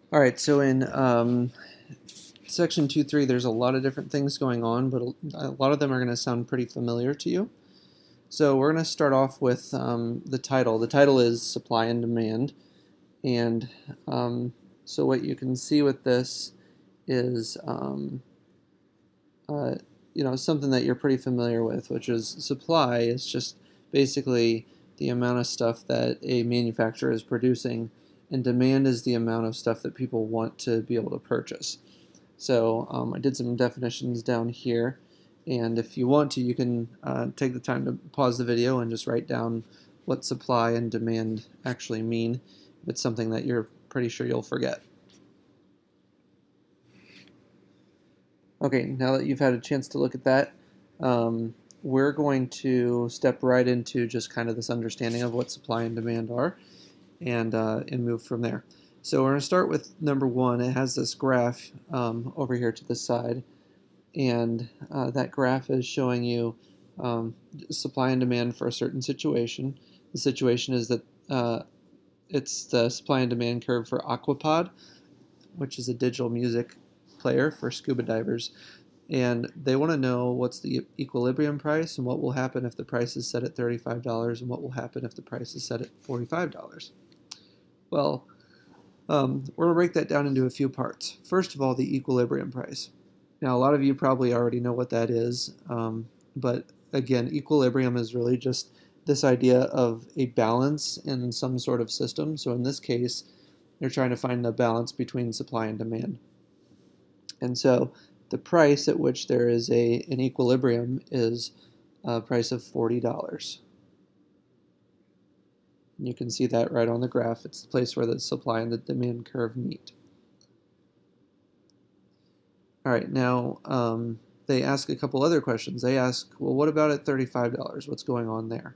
All right, so in section 2.3, there's a lot of different things going on, but a lot of them are going to sound pretty familiar to you. So we're going to start off with the title. The title is Supply and Demand, and so what you can see with this is something that you're pretty familiar with, which is supply is just basically the amount of stuff that a manufacturer is producing, and demand is the amount of stuff that people want to be able to purchase. So I did some definitions down here, and if you want to, you can take the time to pause the video and just write down what supply and demand actually mean if it's something that you're pretty sure you'll forget. Okay, now that you've had a chance to look at that, we're going to step right into just kind of this understanding of what supply and demand are and move from there. So we're going to start with number one. It has this graph over here to the side, and that graph is showing you supply and demand for a certain situation. The situation is that it's the supply and demand curve for Aquapod, which is a digital music player for scuba divers, and they want to know what's the equilibrium price and what will happen if the price is set at $35 and what will happen if the price is set at $45. Well, we're going to break that down into a few parts. First of all, the equilibrium price. Now, a lot of you probably already know what that is, but again, equilibrium is really just this idea of a balance in some sort of system. So in this case, you're trying to find the balance between supply and demand. And so the price at which there is an equilibrium is a price of $40. You can see that right on the graph. It's the place where the supply and the demand curve meet. All right, now they ask a couple other questions. They ask, well, what about at $35? What's going on there?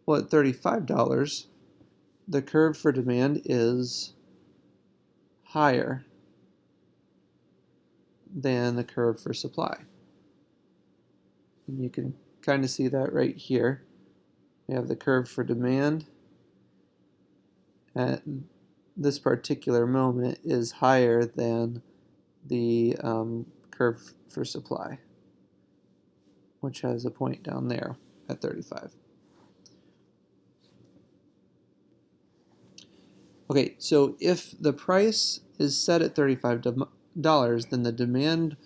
Well, at $35, the curve for demand is higher than the curve for supply. And you can kind of see that right here. We have the curve for demand at this particular moment is higher than the curve for supply, which has a point down there at 35. Okay, so if the price is set at $35, then the demand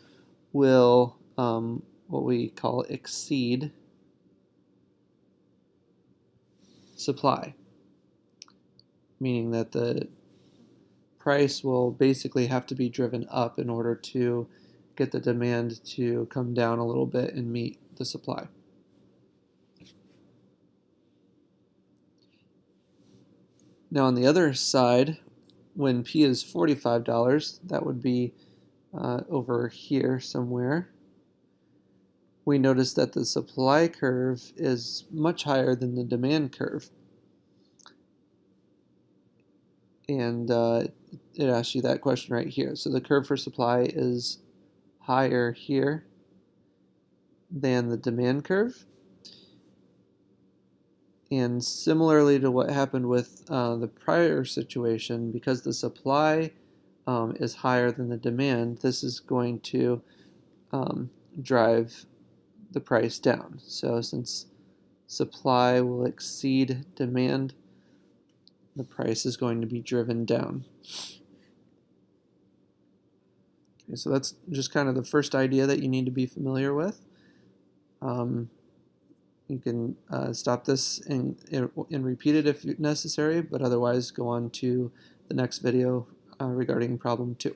will, what we call exceed supply, meaning that the price will basically have to be driven up in order to get the demand to come down a little bit and meet the supply. Now on the other side, when P is $45, that would be over here somewhere, we notice that the supply curve is much higher than the demand curve. And it asks you that question right here. So the curve for supply is higher here than the demand curve. And similarly to what happened with the prior situation, because the supply is higher than the demand, this is going to drive the price down. So since supply will exceed demand, the price is going to be driven down. Okay, so that's just kind of the first idea that you need to be familiar with. You can stop this and repeat it if necessary, but otherwise go on to the next video regarding problem 2.